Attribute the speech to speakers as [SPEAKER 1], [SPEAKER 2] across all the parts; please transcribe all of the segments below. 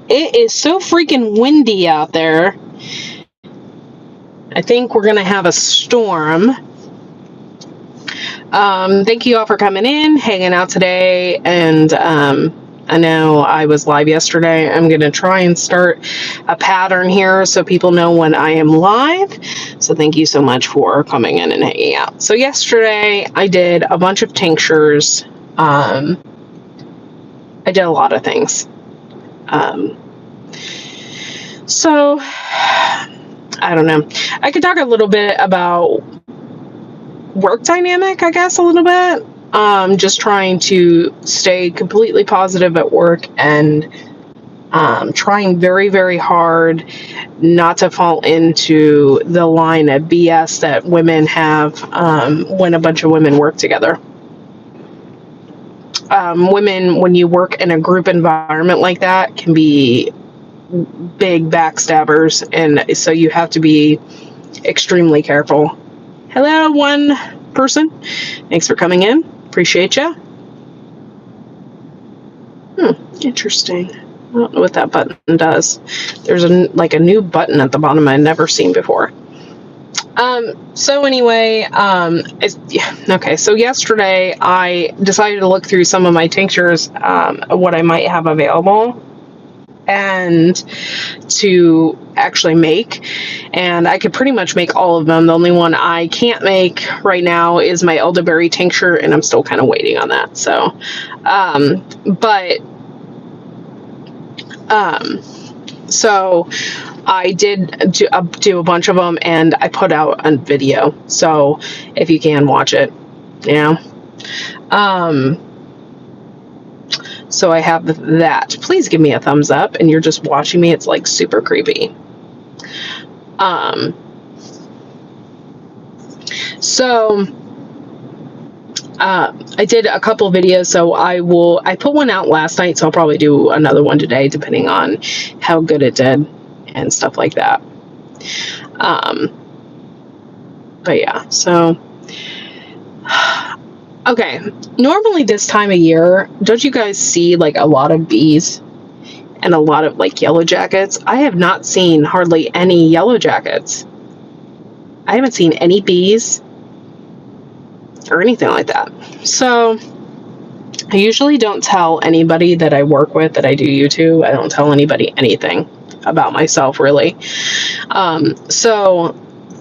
[SPEAKER 1] It is so freaking windy out there. I think we're going to have a storm. Thank you all for coming in, hanging out today, and I know I was live yesterday. I'm going to try and start a pattern here so people know when I am live. So thank you so much for coming in and hanging out. So yesterday I did a bunch of tinctures. I did a lot of things. So I don't know. I could talk a little bit about work dynamic, I guess, a little bit. Just trying to stay completely positive at work and trying very, very hard not to fall into the line of BS that women have when a bunch of women work together. Women, when you work in a group environment like that, can be big backstabbers, and so you have to be extremely careful. Hello, one person. Thanks for coming in. Appreciate you. Interesting. I don't know what that button does. There's a new button at the bottom I've never seen before. So anyway, okay, so yesterday I decided to look through some of my tinctures, what I might have available, and to actually make, and I could pretty much make all of them. The only one I can't make right now is my elderberry tincture, and I'm still kind of waiting on that. So so I did do a bunch of them, and I put out a video, so if you can watch it, so I have that. Please give me a thumbs up, and you're just watching me. It's like super creepy. So I did a couple videos, so I put one out last night, so I'll probably do another one today, depending on how good it did and stuff like that. But yeah, so okay, normally this time of year, don't you guys see like a lot of bees and a lot of like yellow jackets? I have not seen hardly any yellow jackets. I haven't seen any bees or anything like that. So I usually don't tell anybody that I work with that I do YouTube. I don't tell anybody anything about myself, really. So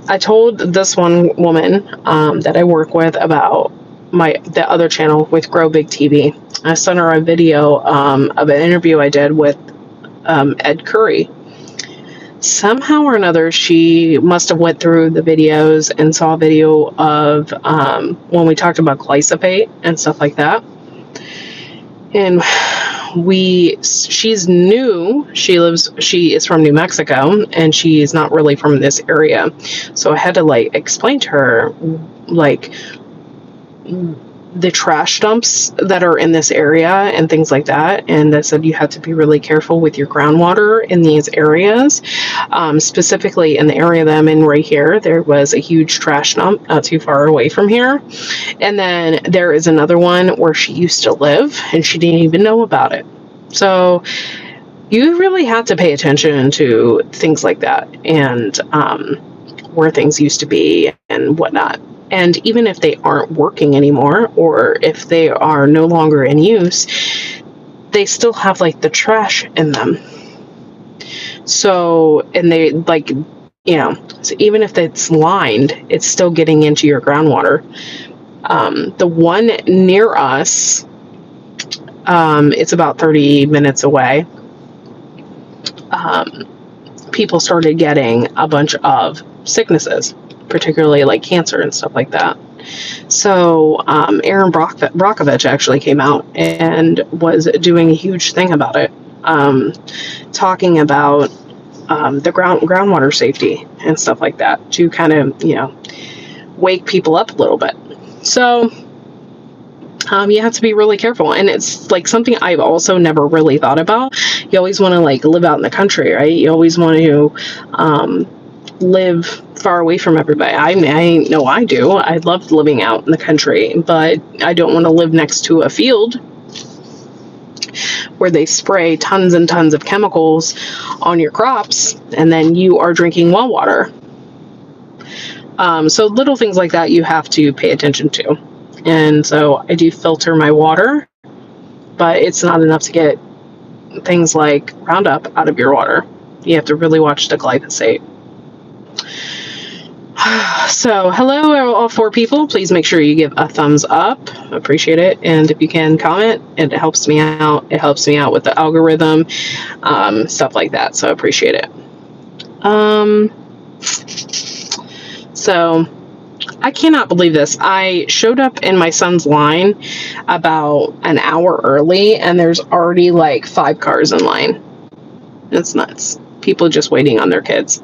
[SPEAKER 1] I told this one woman that I work with about the other channel with Grow Big TV. I sent her a video of an interview I did with Ed Curry. Somehow or another, she must have went through the videos and saw a video of when we talked about glyphosate and stuff like that. And she's new. She is from New Mexico, and she's not really from this area. So I had to explain to her the trash dumps that are in this area and things like that. And I said, you have to be really careful with your groundwater in these areas. Specifically in the area that I'm in right here, there was a huge trash dump not too far away from here. And then there is another one where she used to live, and she didn't even know about it. So you really have to pay attention to things like that, and where things used to be and whatnot. And even if they aren't working anymore, or if they are no longer in use, they still have the trash in them. So, and they so even if it's lined, it's still getting into your groundwater. The one near us, it's about 30 minutes away. People started getting a bunch of sicknesses, particularly cancer and stuff like that. So Aaron Brockovich actually came out and was doing a huge thing about it, talking about the groundwater safety and stuff like that, to kind of wake people up a little bit. So you have to be really careful, and it's something I've also never really thought about. You always want to live out in the country, right? You always want to live far away from everybody. I know I do. I love living out in the country, but I don't want to live next to a field. where they spray tons and tons of chemicals on your crops, and then you are drinking well water. So little things like that you have to pay attention to. And so I do filter my water, but it's not enough to get things like Roundup out of your water. You have to really watch the glyphosate. So hello, all 4 people. Please make sure you give a thumbs up. Appreciate it. And if you can comment, it helps me out. It helps me out with the algorithm, stuff like that. So I appreciate it. So I cannot believe this. I showed up in my son's line about an hour early, and there's already like 5 cars in line. It's nuts. People just waiting on their kids.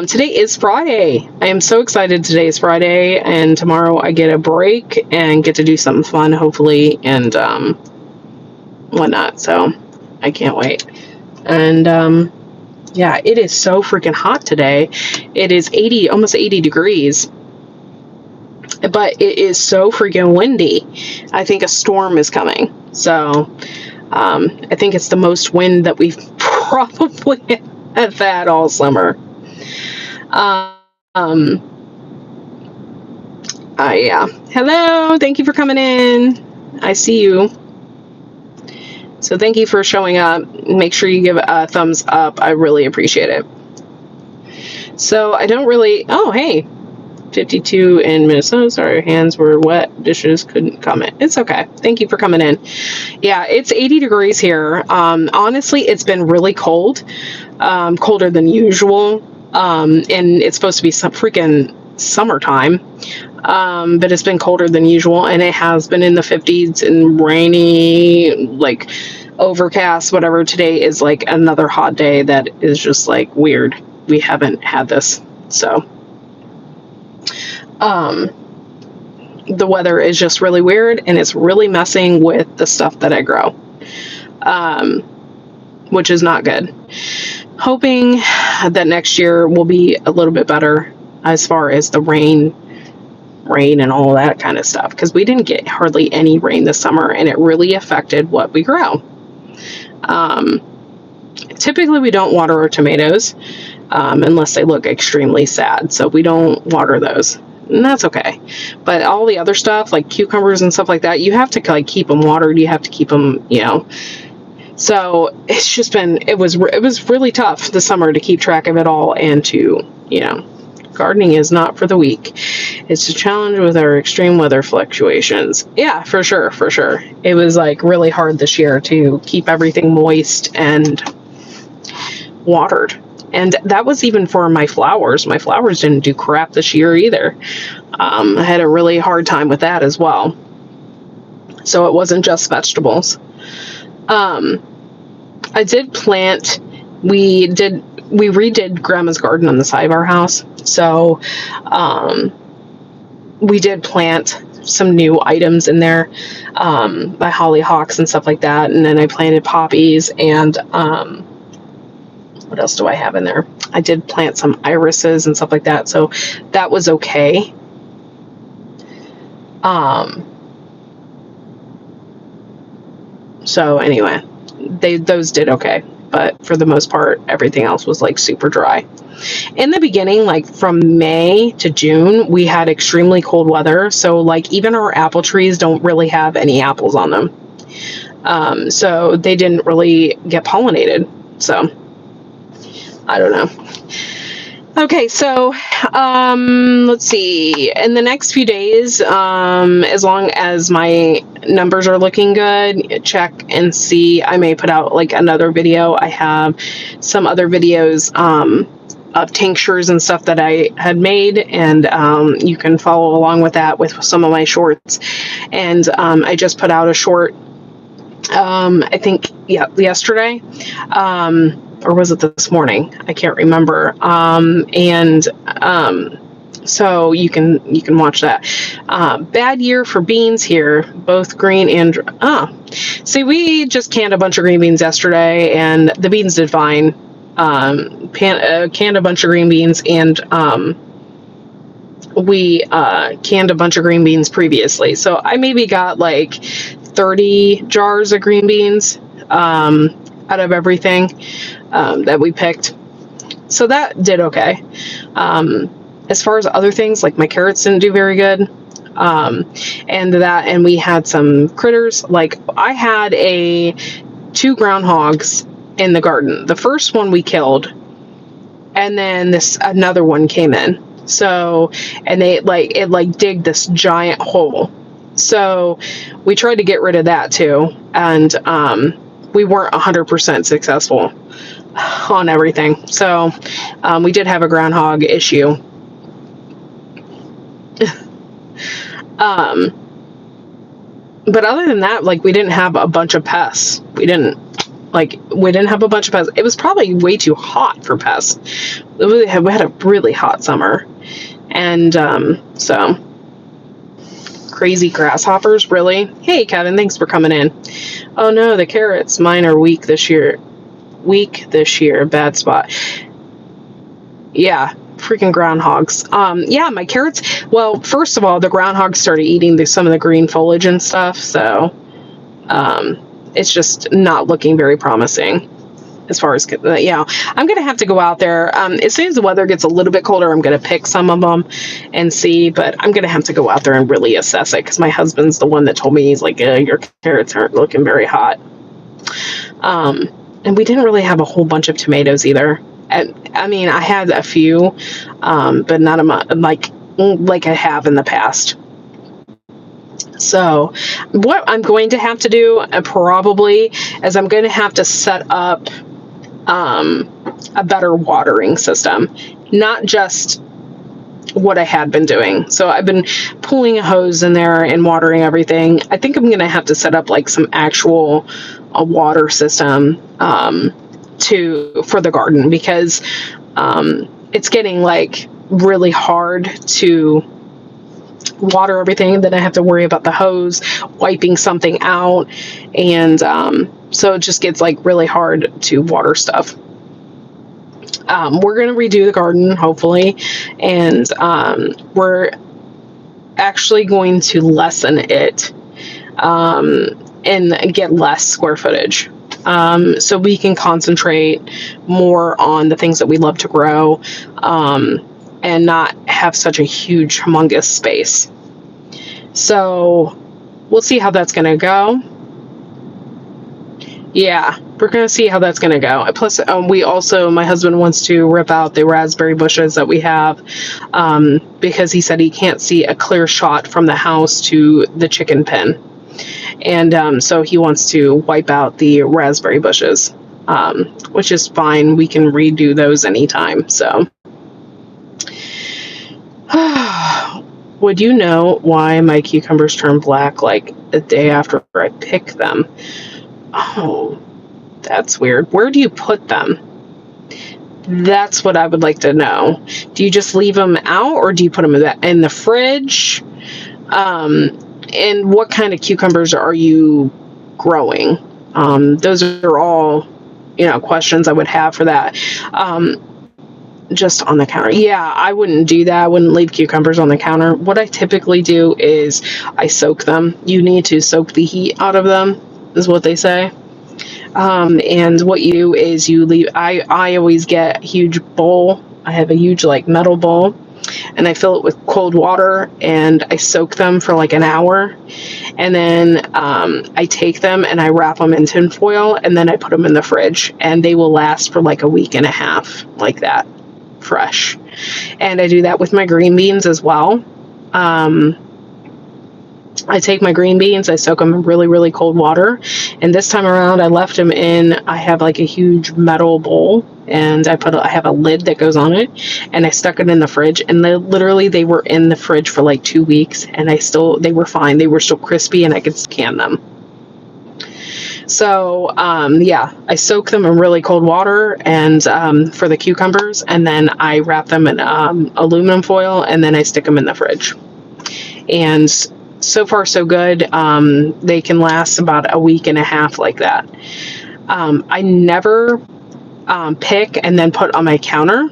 [SPEAKER 1] Today is Friday. I am so excited. Today is Friday, and tomorrow I get a break and get to do something fun, hopefully, and whatnot. So I can't wait. And yeah, it is so freaking hot today. It is 80, almost 80 degrees. But it is so freaking windy. I think a storm is coming. So I think it's the most wind that we've probably had all summer. Yeah. Hello. Thank you for coming in. I see you. So thank you for showing up. Make sure you give a thumbs up. I really appreciate it. So I don't really... Oh, hey. 52 in Minnesota. Sorry, hands were wet. Dishes couldn't comment. It's okay. Thank you for coming in. Yeah, it's 80 degrees here. Honestly, it's been really cold. Colder than usual. And it's supposed to be some freaking summertime. But it's been colder than usual, and it has been in the 50s and rainy, like overcast, whatever. Today is like another hot day that is just like weird. We haven't had this. So the weather is just really weird, and it's really messing with the stuff that I grow, which is not good. Hoping that next year will be a little bit better as far as the rain and all that kind of stuff, because we didn't get hardly any rain this summer, and it really affected what we grow. Typically we don't water our tomatoes unless they look extremely sad, so we don't water those, and that's okay. But all the other stuff like cucumbers and stuff like that, you have to like keep them watered. You have to keep them, you know. So it's just been, it was really tough this summer to keep track of it all, and to, you know, gardening is not for the weak. It's a challenge with our extreme weather fluctuations. Yeah, for sure. It was like really hard this year to keep everything moist and watered. And that was even for my flowers. My flowers didn't do crap this year either. I had a really hard time with that as well. So it wasn't just vegetables. I did plant, we redid Grandma's garden on the side of our house. So, we did plant some new items in there, by hollyhocks and stuff like that. And then I planted poppies, and, what else do I have in there? I did plant some irises and stuff like that. So that was okay. So anyway, those did okay, but for the most part, everything else was like super dry. In the beginning, like from May to June, we had extremely cold weather. So like even our apple trees don't really have any apples on them. So they didn't really get pollinated. So I don't know. Okay, so let's see. In the next few days, as long as my numbers are looking good, check and see. I may put out like another video. I have some other videos of tinctures and stuff that I had made, and you can follow along with that with some of my shorts. And I just put out a short, I think, yeah, yesterday. Or was it this morning? I can't remember. So you can watch that. Bad year for beans here, both green and see, we just canned a bunch of green beans yesterday, and the beans did fine. Canned a bunch of green beans, and we canned a bunch of green beans previously. So I maybe got like 30 jars of green beans out of everything that we picked. So that did okay. As far as other things, like my carrots didn't do very good. And we had some critters. Like I had 2 groundhogs in the garden. The first one we killed, and then another one came in. So, and it digged this giant hole. So we tried to get rid of that too. And, we weren't 100% successful on everything. So, we did have a groundhog issue. But other than that, like, we didn't have a bunch of pests. We didn't have a bunch of pests. It was probably way too hot for pests. We had a really hot summer. And so crazy grasshoppers, really? Hey, Kevin, thanks for coming in. Oh no, the carrots, mine are weak this year. Bad spot. Yeah, freaking groundhogs. Yeah, my carrots. Well, first of all, the groundhogs started eating some of the green foliage and stuff. So it's just not looking very promising as far as, I'm going to have to go out there. As soon as the weather gets a little bit colder, I'm going to pick some of them and see, but I'm going to have to go out there and really assess it because my husband's the one that told me, he's like, your carrots aren't looking very hot. And we didn't really have a whole bunch of tomatoes either. I mean, I had a few, but not a much, like I have in the past. So what I'm going to have to do probably is I'm going to have to set up a better watering system, not just what I had been doing. So I've been pulling a hose in there and watering everything. I think I'm going to have to set up like some actual water system for the garden, because it's getting like really hard to water everything. Then I have to worry about the hose wiping something out, and so it just gets like really hard to water stuff. We're going to redo the garden, hopefully, and we're actually going to lessen it and get less square footage, so we can concentrate more on the things that we love to grow, and not have such a huge, humongous space. So we'll see how that's going to go. Yeah, we're going to see how that's going to go. Plus, my husband wants to rip out the raspberry bushes that we have, because he said he can't see a clear shot from the house to the chicken pen. And so he wants to wipe out the raspberry bushes, which is fine. We can redo those anytime. So, would you know why my cucumbers turn black like a day after I pick them? Oh, that's weird. Where do you put them? That's what I would like to know. Do you just leave them out, or do you put them in the fridge? And what kind of cucumbers are you growing? Those are all, questions I would have for that. Just on the counter. Yeah, I wouldn't do that. I wouldn't leave cucumbers on the counter. What I typically do is I soak them. You need to soak the heat out of them, is what they say. And what you do is you leave, I always get a huge bowl. I have a huge metal bowl, and I fill it with cold water, and I soak them for like an hour. And then I take them and I wrap them in tin foil, and then I put them in the fridge, and they will last for like a week and a half, like that, fresh. And I do that with my green beans as well. I take my green beans, I soak them in really, really cold water, and this time around I left them in, I have like a huge metal bowl, and I have a lid that goes on it, and I stuck it in the fridge, and they were in the fridge for like 2 weeks, and they were fine. They were still crispy, and I could can them. So, I soak them in really cold water, and for the cucumbers, and then I wrap them in aluminum foil, and then I stick them in the fridge. And so far, so good. They can last about a week and a half like that. I never pick and then put on my counter.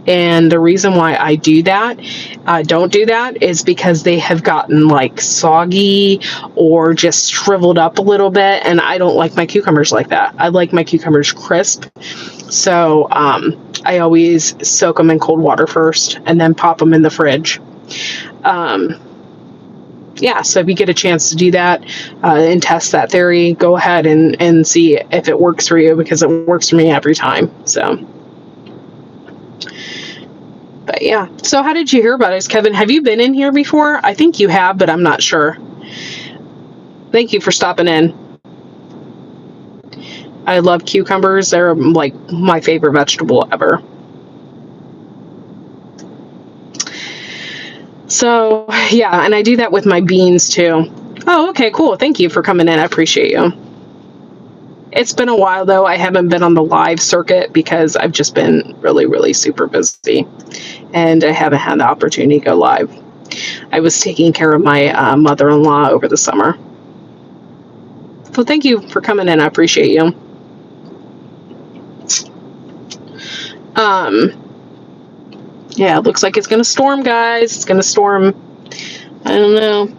[SPEAKER 1] And the reason why I don't do that, is because they have gotten like soggy or just shriveled up a little bit. And I don't like my cucumbers like that. I like my cucumbers crisp. So I always soak them in cold water first and then pop them in the fridge. Yeah, so if you get a chance to do that and test that theory, go ahead and see if it works for you, because it works for me every time. So. But yeah, so how did you hear about us, Kevin? Have you been in here before? I think you have, but I'm not sure. Thank you for stopping in. I love cucumbers. They're like my favorite vegetable ever. So yeah, and I do that with my beans too. Oh, okay, cool. Thank you for coming in. I appreciate you. It's been a while, though. I haven't been on the live circuit because I've just been really, really super busy, and I haven't had the opportunity to go live. I was taking care of my mother-in-law over the summer. So thank you for coming in. I appreciate you. Yeah, it looks like it's going to storm, guys. It's going to storm. I don't know.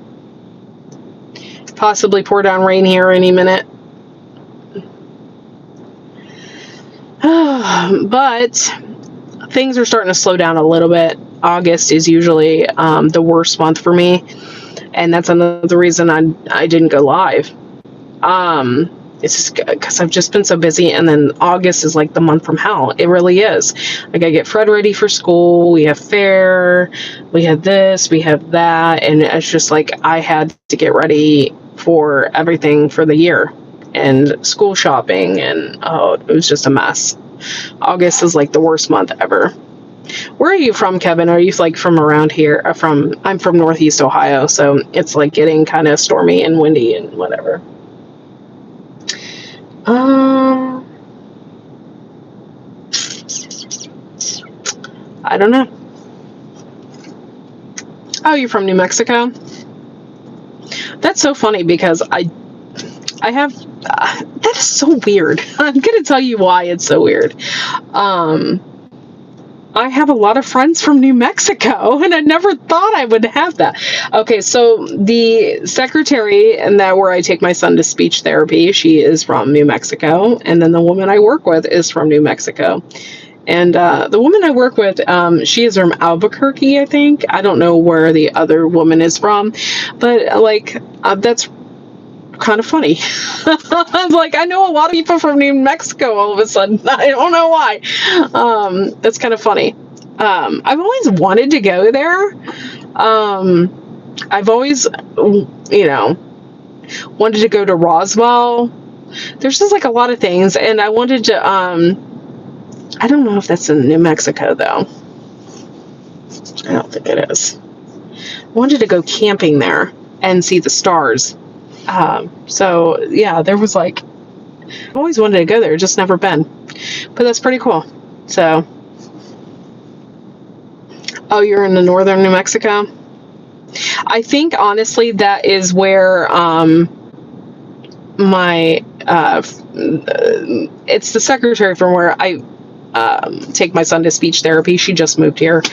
[SPEAKER 1] Possibly pour down rain here any minute. But things are starting to slow down a little bit. August is usually the worst month for me, and that's another reason I didn't go live. It's just because I've just been so busy, and then August is like the month from hell. It really is. Like, I get Fred ready for school, we have fair, we have this, we have that, and it's just like I had to get ready for everything for the year, and school shopping, and it was just a mess. August is like the worst month ever. Where are you from, Kevin? Are you like from around here? I'm from Northeast Ohio, so it's like getting kind of stormy and windy and whatever. I don't know. Oh, you're from New Mexico? That's so funny, because I have that is so weird. I'm gonna tell you why it's so weird. I have a lot of friends from New Mexico, and I never thought I would have that. Okay, so the secretary and that where I take my son to speech therapy, she is from New Mexico, and then the woman I work with is from New Mexico. And the woman I work with, she is from Albuquerque, I think. I don't know where the other woman is from, but like that's kind of funny. I'm like, I know a lot of people from New Mexico all of a sudden. I don't know why. That's kind of funny. I've always wanted to go there. I've always, wanted to go to Roswell. There's just like a lot of things, and I wanted to, I don't know if that's in New Mexico though. I don't think it is. I wanted to go camping there and see the stars. So yeah, there was like, I've always wanted to go there, just never been, but that's pretty cool. So, oh, you're in the northern New Mexico? I think honestly that is where, it's the secretary from where I, take my son to speech therapy. She just moved here,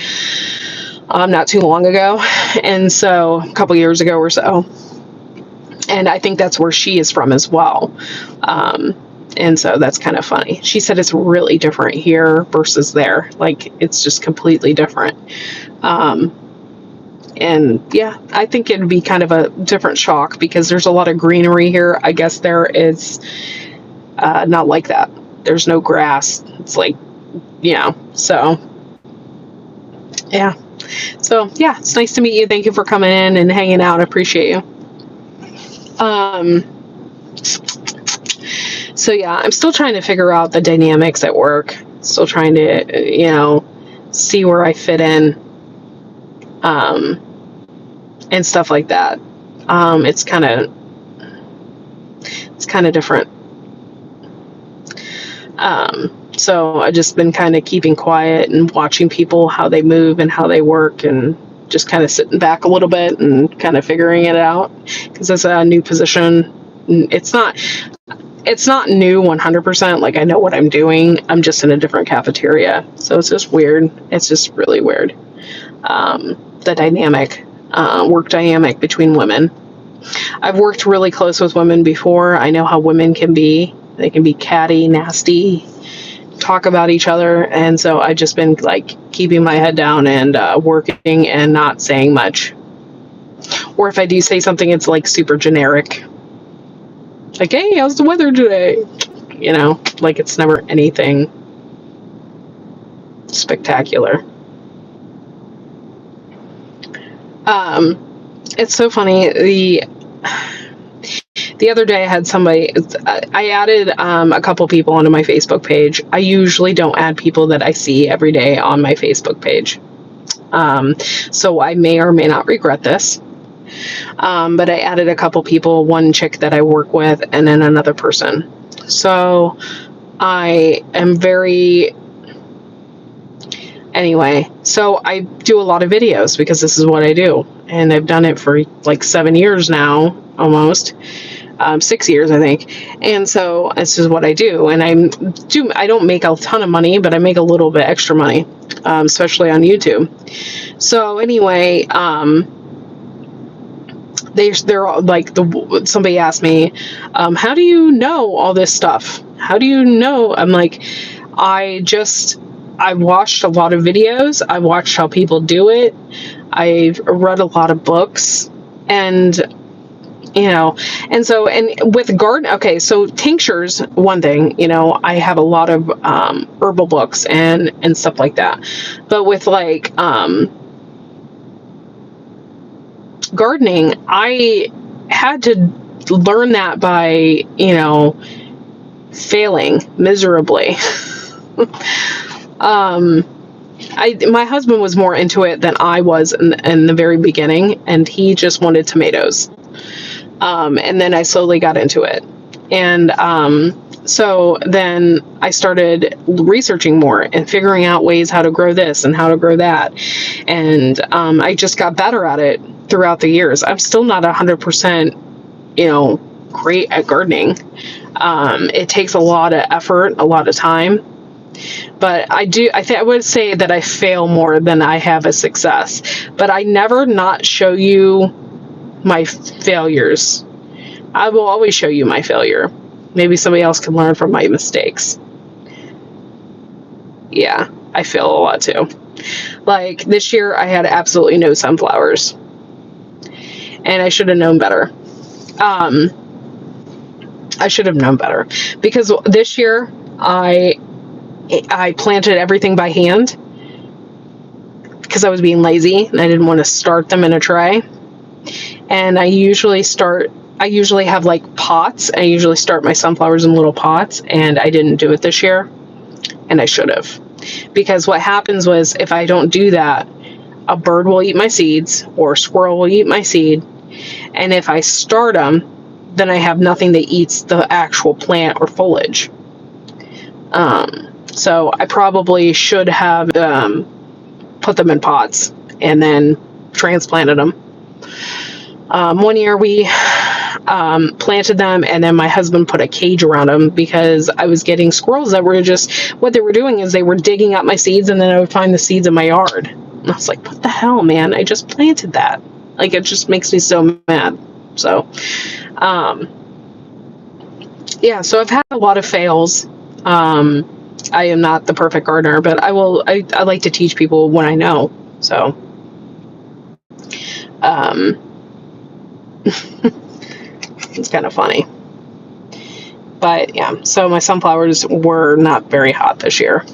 [SPEAKER 1] not too long ago. And so a couple years ago or so. And I think that's where she is from as well. And so that's kind of funny. She said it's really different here versus there. Like, it's just completely different. And yeah, I think it'd be kind of a different shock because there's a lot of greenery here. I guess there is not like that. There's no grass. It's like, so yeah. So yeah, it's nice to meet you. Thank you for coming in and hanging out. I appreciate you. So yeah, I'm still trying to figure out the dynamics at work. Still trying to, see where I fit in, and stuff like that. It's kind of different. So I've just been kind of keeping quiet and watching people, how they move and how they work, and just kind of sitting back a little bit and kind of figuring it out, because it's a new position. It's not, it's not new 100%. Like, I know what I'm doing. I'm just in a different cafeteria. So it's just weird. It's just really weird. The dynamic, work dynamic between women. I've worked really close with women before. I know how women can be. They can be catty, nasty, talk about each other. And so I've just been like keeping my head down and working and not saying much. Or if I do say something, it's like super generic. Like, hey, how's the weather today? You know, like it's never anything spectacular. It's so funny. The other day I had somebody, I added a couple people onto my Facebook page. I usually don't add people that I see every day on my Facebook page. So I may or may not regret this. But I added a couple people, one chick that I work with, and then another person. So I am anyway, so I do a lot of videos because this is what I do. And I've done it for like 7 years now, almost. 6 years, I think. And so this is what I do. And I don't make a ton of money, but I make a little bit extra money, especially on YouTube. So anyway, they're all like, somebody asked me, how do you know all this stuff? How do you know? I'm like, I watched a lot of videos. I watched how people do it. I've read a lot of books, and you know, and so, and with garden, okay, so tinctures, one thing, you know, I have a lot of herbal books and stuff like that. But with like gardening, I had to learn that by, you know, failing miserably. My husband was more into it than I was in the very beginning, and he just wanted tomatoes. And then I slowly got into it. And so then I started researching more and figuring out ways how to grow this and how to grow that. And I just got better at it throughout the years. I'm still not 100%, you know, great at gardening. It takes a lot of effort, a lot of time. But I would say that I fail more than I have a success. But I never not show you my failures. I will always show you my failure. Maybe somebody else can learn from my mistakes. Yeah, I fail a lot too. Like this year, I had absolutely no sunflowers. And I should have known better. I should have known better. Because this year, I planted everything by hand. Because I was being lazy and I didn't want to start them in a tray. And I usually have like pots. I usually start my sunflowers in little pots, and I didn't do it this year, and I should have. Because what happens was, if I don't do that, a bird will eat my seeds or a squirrel will eat my seed. And if I start them, then I have nothing that eats the actual plant or foliage. So I probably should have put them in pots and then transplanted them. One year we planted them, and then my husband put a cage around them because I was getting squirrels that were just, what they were doing is they were digging up my seeds, and then I would find the seeds in my yard. And I was like, what the hell, man? I just planted that. Like, it just makes me so mad. So, yeah, so I've had a lot of fails. I am not the perfect gardener, but I like to teach people what I know. So, it's kind of funny. But yeah, so my sunflowers were not very hot this year.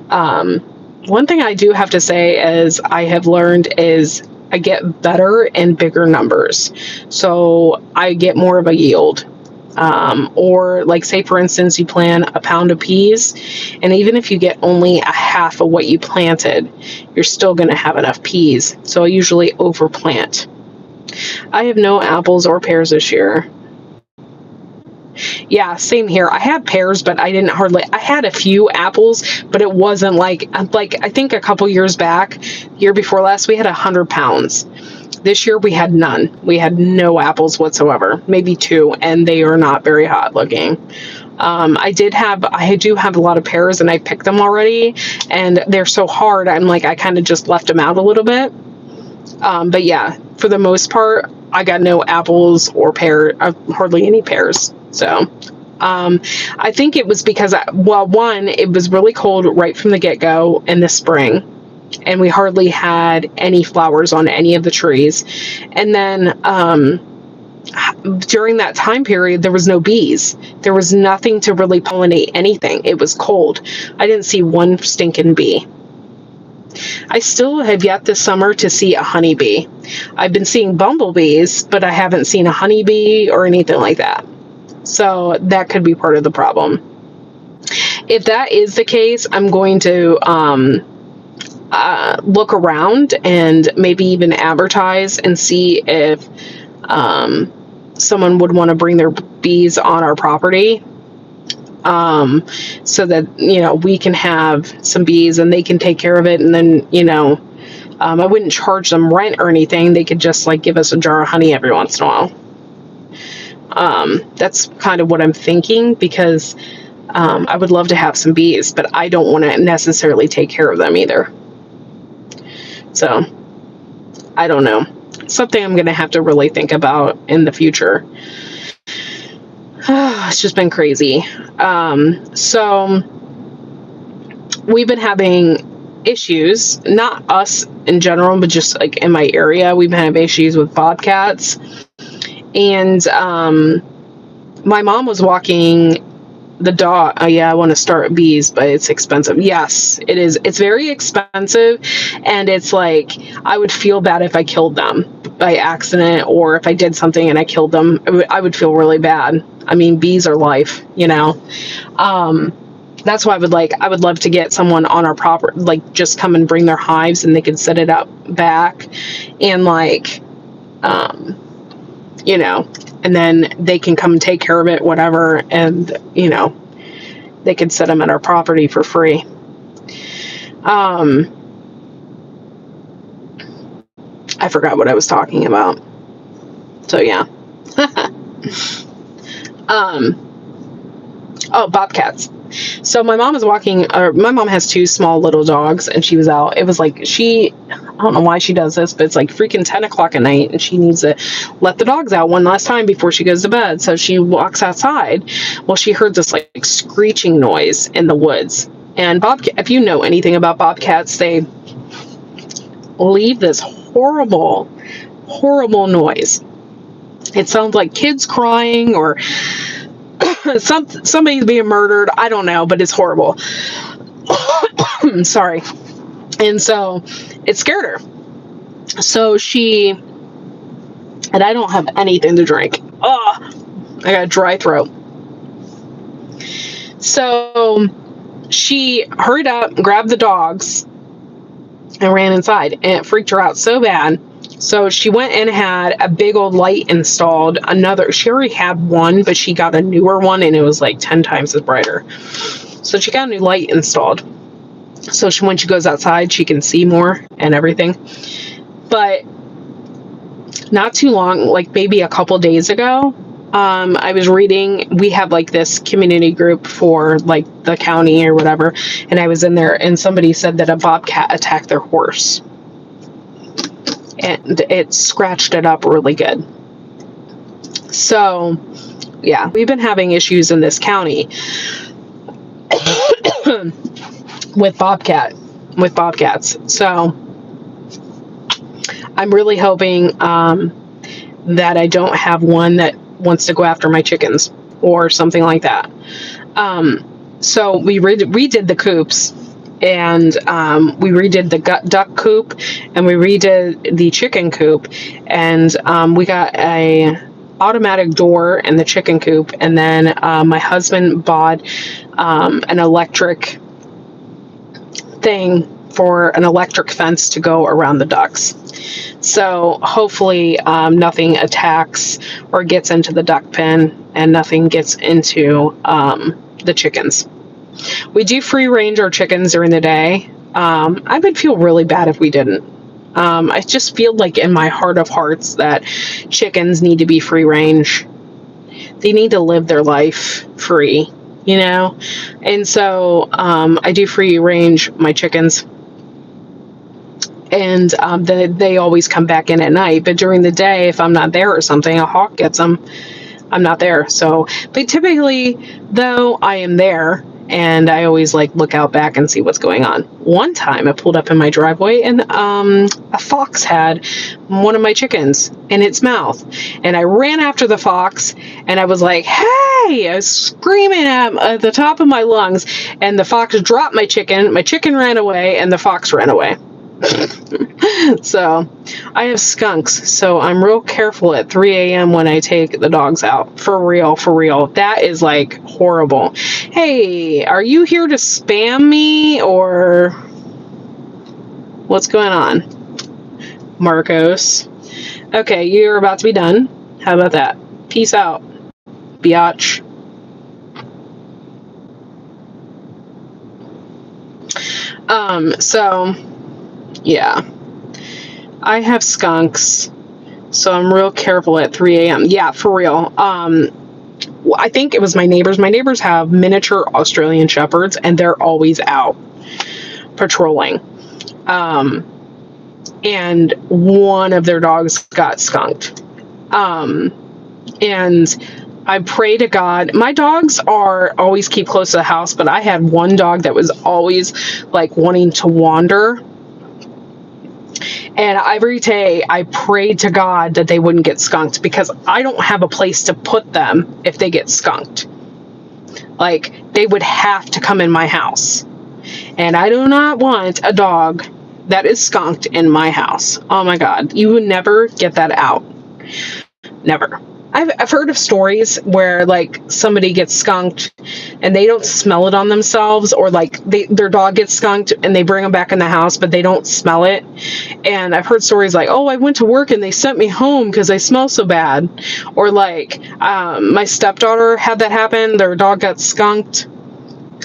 [SPEAKER 1] One thing I do have to say is I have learned is I get better in bigger numbers. So I get more of a yield. Or like, say for instance, you plant a pound of peas, and even if you get only a half of what you planted, you're still going to have enough peas. So I usually overplant. I have no apples or pears this year. Yeah, same here. I had pears, but I had a few apples, but it wasn't like I think a couple years back, year before last, we had 100 pounds. This year we had none. We had no apples whatsoever, maybe 2, and they are not very hot looking. I do have a lot of pears, and I picked them already, and they're so hard. I'm like, I kind of just left them out a little bit. But yeah, for the most part, I got no apples or hardly any pears. So, I think it was because, one, it was really cold right from the get-go in the spring, and we hardly had any flowers on any of the trees. And then, during that time period, there was no bees. There was nothing to really pollinate anything. It was cold. I didn't see one stinking bee. I still have yet this summer to see a honeybee. I've been seeing bumblebees, but I haven't seen a honeybee or anything like that. So that could be part of the problem. If that is the case, I'm going to look around and maybe even advertise and see if someone would want to bring their bees on our property, so that, we can have some bees and they can take care of it. And then, I wouldn't charge them rent or anything. They could just give us a jar of honey every once in a while. That's kind of what I'm thinking, because I would love to have some bees, but I don't want to necessarily take care of them either. So I don't know. Something I'm going to have to really think about in the future. It's just been crazy. So we've been having issues, not us in general, but just in my area, we've been having issues with bobcats. And my mom was walking the dog. I want to start bees, but it's expensive. Yes, it is. It's very expensive. And it's I would feel bad if I killed them by accident, or if I did something and I killed them, I would feel really bad. I mean, bees are life, That's why I would love to get someone on our property, just come and bring their hives, and they can set it up back, and and then they can come and take care of it, whatever, and they can set them at our property for free. I forgot what I was talking about. So yeah. Bobcats. So my mom has 2 small little dogs, and she was out. It was I don't know why she does this, but it's freaking 10 o'clock at night, and she needs to let the dogs out one last time before she goes to bed. So she walks outside. Well, she heard this screeching noise in the woods. And if you know anything about bobcats, they leave this horrible, horrible noise. It sounds like kids crying, or somebody's being murdered. I don't know, but it's horrible. Sorry. And so it scared her. So and I don't have anything to drink. I got a dry throat. So she hurried up, grabbed the dogs, and ran inside, and it freaked her out so bad. So she went and had a big old light installed. She already had one, but she got a newer one, and it was 10 times as brighter. So she got a new light installed. So when she goes outside, she can see more and everything. But not too long, maybe a couple days ago, I was reading, we have this community group for the county or whatever. And I was in there, and somebody said that a bobcat attacked their horse. And it scratched it up really good. So, yeah, we've been having issues in this county with bobcats. So, I'm really hoping that I don't have one that wants to go after my chickens or something like that. So we redid the coops. And we redid the duck coop, and we redid the chicken coop, and we got a automatic door in the chicken coop. And then my husband bought an electric thing for an electric fence to go around the ducks. So hopefully nothing attacks or gets into the duck pen, and nothing gets into the chickens. We do free range our chickens during the day. I would feel really bad if we didn't. I just feel like in my heart of hearts that chickens need to be free range. They need to live their life free, you know? And so I do free range my chickens. And they always come back in at night. But during the day, if I'm not there or something, a hawk gets them. I'm not there. So, but typically, though, I am there. And I always like look out back and see what's going on. One time I pulled up in my driveway and a fox had one of my chickens in its mouth. And I ran after the fox and I was like, hey, I was screaming at the top of my lungs. And the fox dropped my chicken ran away, and the fox ran away. So I have skunks, so I'm real careful at 3 a.m. when I take the dogs out. For real. That is like horrible. Hey, are you here to spam me or what's going on? Marcos. Okay, you're about to be done. How about that? Peace out, biatch. So yeah, I have skunks, so I'm real careful at 3 a.m. Yeah, for real. I think it was my neighbors. My neighbors have miniature Australian Shepherds, and they're always out patrolling. And one of their dogs got skunked. And I pray to God. My dogs always keep close to the house, but I had one dog that was always like wanting to wander. And every day I prayed to God that they wouldn't get skunked, because I don't have a place to put them if they get skunked. Like, they would have to come in my house. And I do not want a dog that is skunked in my house. Oh my God. You would never get that out. Never. I've heard of stories where like somebody gets skunked and they don't smell it on themselves, or like their dog gets skunked and they bring them back in the house, but they don't smell it. And I've heard stories like, oh, I went to work and they sent me home because I smell so bad. Or like my stepdaughter had that happen. Their dog got skunked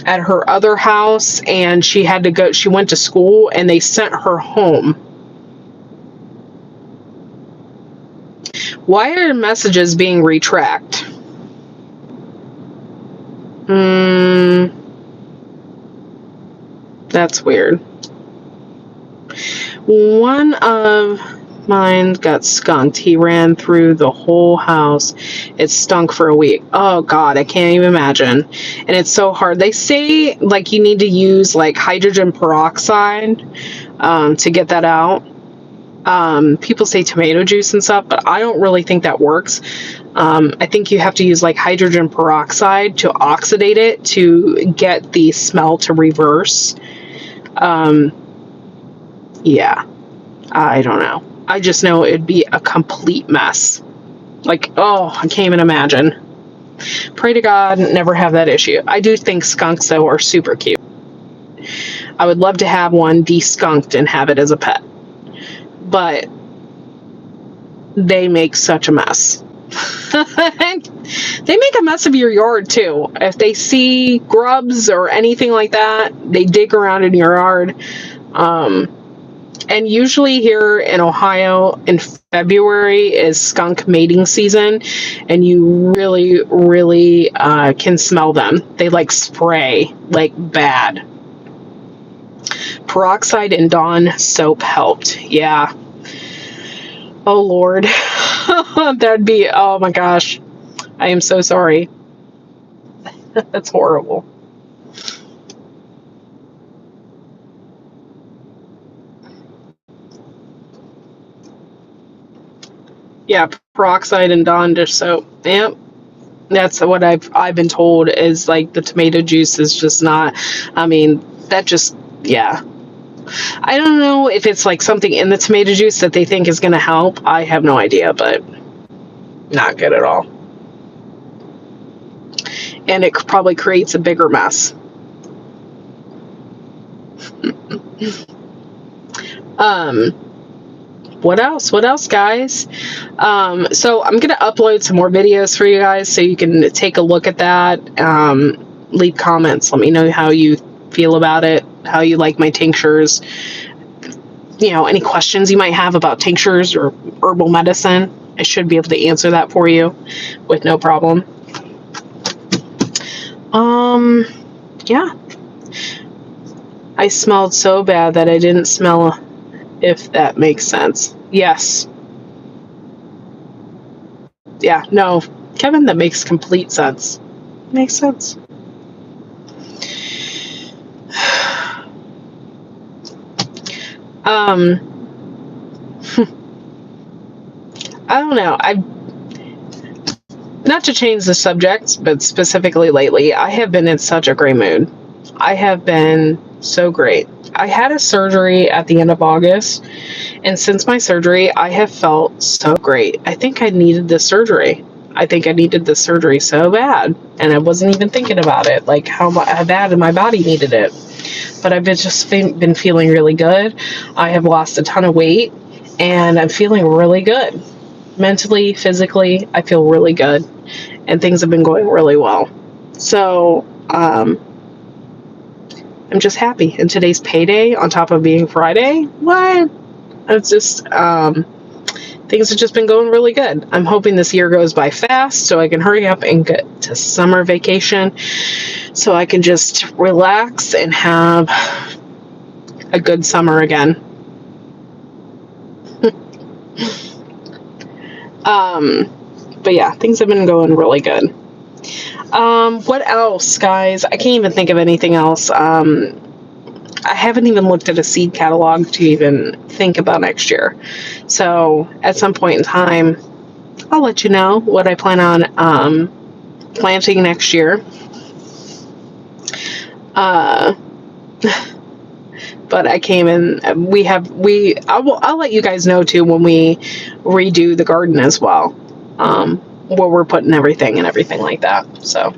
[SPEAKER 1] at her other house and she went to school and they sent her home. Why are messages being retracked? That's weird. One of mine got skunked. He ran through the whole house. It stunk for a week. Oh God, I can't even imagine. And it's so hard. They say like you need to use like hydrogen peroxide to get that out. People say tomato juice and stuff, but I don't really think that works. I think you have to use like hydrogen peroxide to oxidate it to get the smell to reverse. Yeah, I don't know. I just know it'd be a complete mess. Like, oh, I can't even imagine. Pray to God, never have that issue. I do think skunks though are super cute. I would love to have one de-skunked and have it as a pet. But they make such a mess. They make a mess of your yard too. If they see grubs or anything like that, they dig around in your yard. And usually here in Ohio in February is skunk mating season, and you really, really can smell them. They like spray like bad. Peroxide and Dawn soap helped. Yeah. Oh Lord. That'd be, oh my gosh. I am so sorry. That's horrible. Yeah, peroxide and Dawn dish soap. Yep. That's what I've been told is like the tomato juice is just not, I mean, that just, yeah. I don't know if it's like something in the tomato juice that they think is going to help. I have no idea, but not good at all. And it probably creates a bigger mess. What else, guys? So I'm going to upload some more videos for you guys so you can take a look at that. Leave comments. Let me know how you feel about it, how you like my tinctures. any questions you might have about tinctures or herbal medicine. I should be able to answer that for you with no problem. Yeah. I smelled so bad that I didn't smell, if that makes sense. Yes. Yeah, no, Kevin, that makes complete sense. Makes sense. I don't know. Not to change the subject, but specifically lately, I have been in such a great mood. I have been so great. I had a surgery at the end of August, and since my surgery, I have felt so great. I think I needed this surgery. I think I needed this surgery so bad, and I wasn't even thinking about it, like how bad my body needed it. But I've been feeling really good. I have lost a ton of weight, and I'm feeling really good. Mentally, physically, I feel really good, and things have been going really well. So, I'm just happy. And today's payday on top of being Friday. What? It's just, things have just been going really good. I'm hoping this year goes by fast so I can hurry up and get to summer vacation so I can just relax and have a good summer again. But yeah, things have been going really good. What else, guys? I can't even think of anything else. I haven't even looked at a seed catalog to even think about next year. So at some point in time, I'll let you know what I plan on planting next year. But I came in. I'll let you guys know too when we redo the garden as well, where we're putting everything and everything like that. So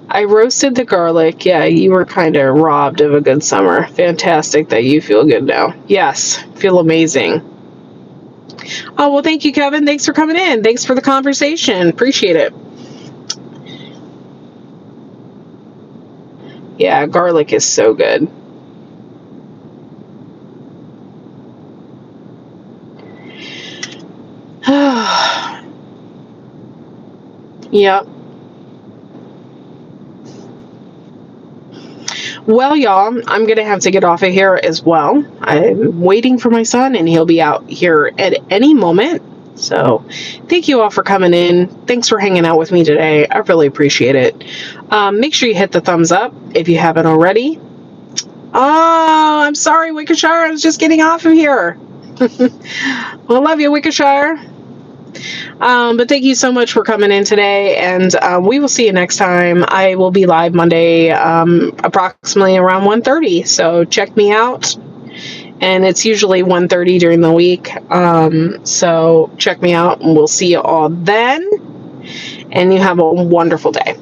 [SPEAKER 1] I roasted the garlic. Yeah, you were kind of robbed of a good summer. Fantastic that you feel good now. Yes, feel amazing. Oh, well, thank you, Kevin. Thanks for coming in. Thanks for the conversation. Appreciate it. Yeah, garlic is so good. Yep. Well, y'all, I'm going to have to get off of here as well. I'm waiting for my son, and he'll be out here at any moment. So thank you all for coming in. Thanks for hanging out with me today. I really appreciate it. Make sure you hit the thumbs up if you haven't already. Oh, I'm sorry, Wickershire. I was just getting off of here. Well, love you, Wickershire. But thank you so much for coming in today, and we will see you next time. I will be live Monday approximately around 1:30, so check me out. And it's usually 1:30 during the week, so check me out, and we'll see you all then. And you have a wonderful day.